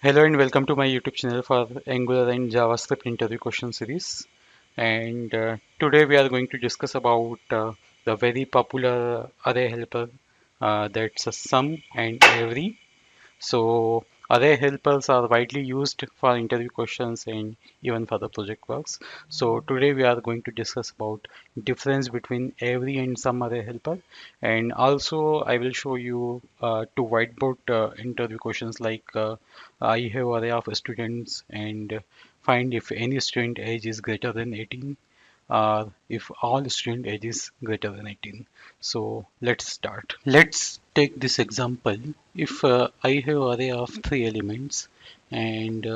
Hello and welcome to my YouTube channel for Angular and JavaScript interview question series. And today we are going to discuss about the very popular array helper that's a sum and every. So array helpers are widely used for interview questions and even for the project works. So today we are going to discuss about difference between every and some array helper, and also I will show you two whiteboard interview questions like I have array of students and find if any student age is greater than 18 or if all student age is greater than 18. So let's start. Let's take this example. If I have array of three elements and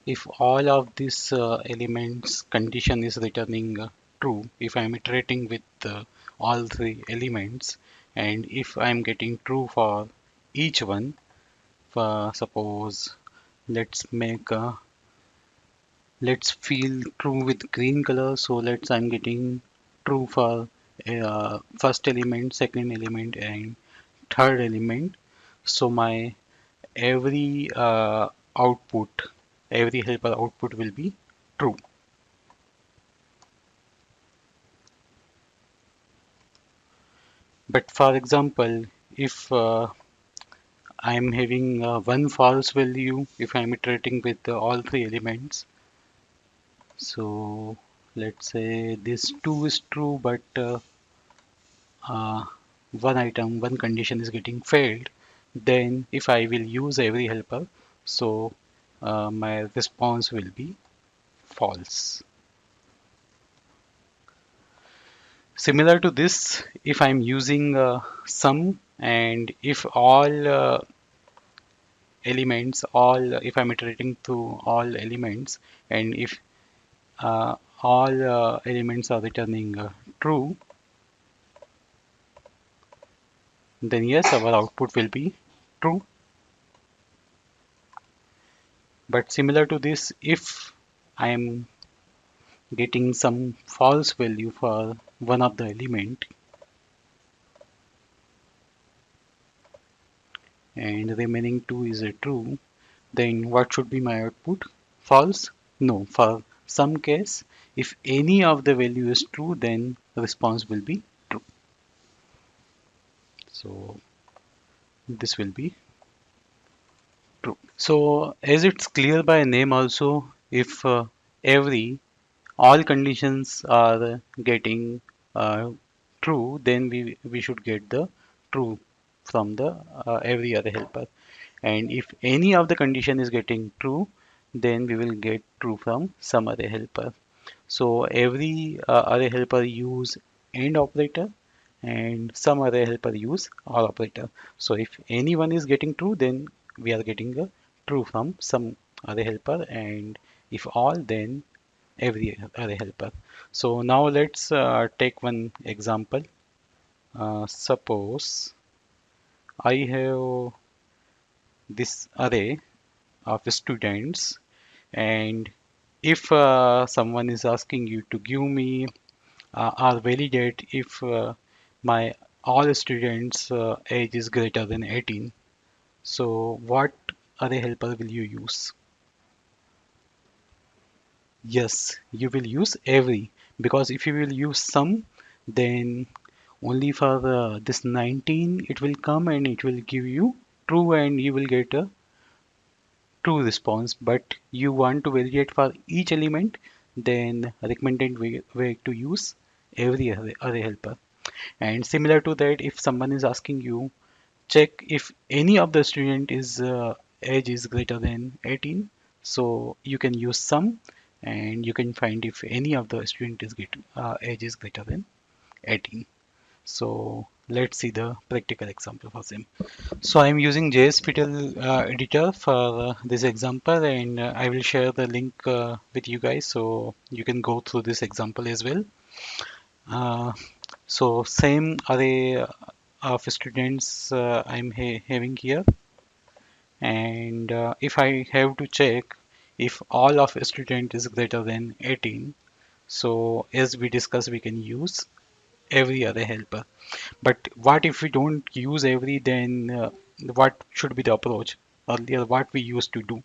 if all of these elements condition is returning true, if I'm iterating with all three elements and if I'm getting true for each one, suppose let's make let's fill true with green color. So let's I'm getting true for first element, second element, and third element. So my every output, every helper output will be true. But for example, if I'm having one false value, if I'm iterating with all three elements, so let's say this 2 is true, but uh, one condition is getting failed, then if I will use every helper, so my response will be false. Similar to this, if I'm using sum and if all elements, all if I'm iterating through all elements and if all elements are returning true, then yes, our output will be true. But similar to this, if I am getting some false value for one of the element and remaining two is a true, then what should be my output? False? No, for some case, if any of the value is true, then the response will be true. So this will be true. So as it's clear by name also, if every all conditions are getting uh, true, then we should get the true from the every other helper. And if any of the condition is getting true, then we will get true from some other helper. So every array helper use AND operator and some array helper use OR operator. So if anyone is getting true, then we are getting a true from some array helper, and if all, then every array helper. So now let's take one example. Suppose I have this array of students, and if someone is asking you to give me or validate if my all students age is greater than 18, so what array helper will you use? Yes, you will use every, because if you will use some, then only for this 19 it will come and it will give you true and you will get a true response. But you want to validate for each element, then recommended way to use every array helper. And similar to that, if someone is asking you check if any of the student is age is greater than 18, so you can use sum and you can find if any of the student is age is greater than 18. So let's see the practical example for them. So I'm using jsfiddle editor for this example, and I will share the link with you guys so you can go through this example as well. Uh, so same array of students I'm having here, and if I have to check if all of a student is greater than 18, so as we discussed, we can use every other helper. But what if we don't use every, then what should be the approach? Earlier, what we used to do.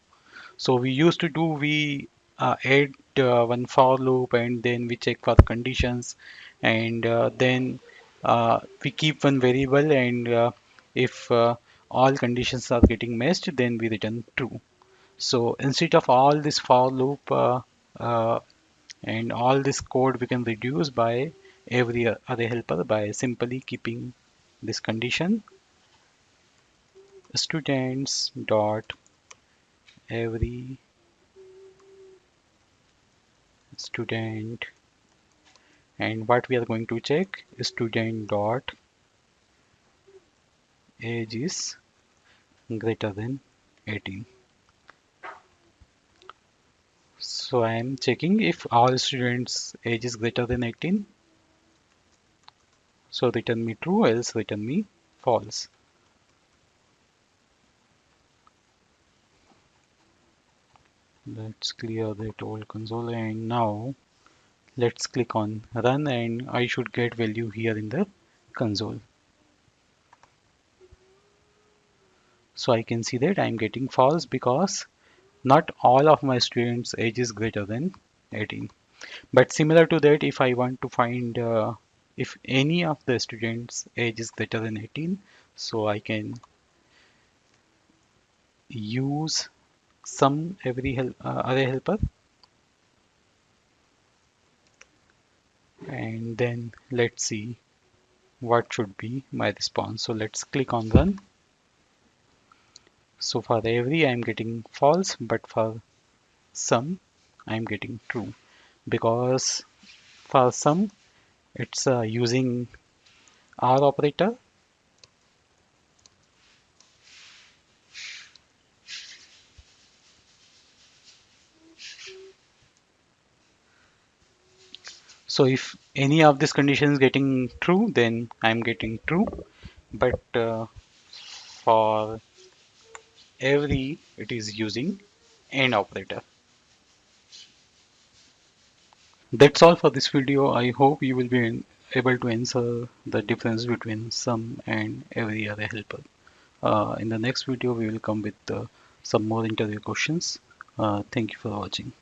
So we used to do, we add one for loop, and then we check for the conditions, and then we keep one variable, and if all conditions are getting matched, then we return true. So instead of all this for loop uh, and all this code, we can reduce by every array helper by simply keeping this condition students dot every student, and what we are going to check is student dot age is greater than 18. So I am checking if all students age is greater than 18, so return me true, else return me false. Let's clear that old console, and now let's click on run, and I should get value here in the console. So I can see that I'm getting false because not all of my students age is greater than 18. But similar to that, if I want to find if any of the students age is greater than 18, so I can use some every array helper, and then let's see what should be my response. So let's click on run. So for every I'm getting false, but for some I'm getting true, because for some it's using R operator. So if any of these conditions getting true, then I'm getting true. But for every, it is using AND operator. That's all for this video. I hope you will be able to answer the difference between some and every other helper. In the next video, we will come with some more interview questions. Thank you for watching.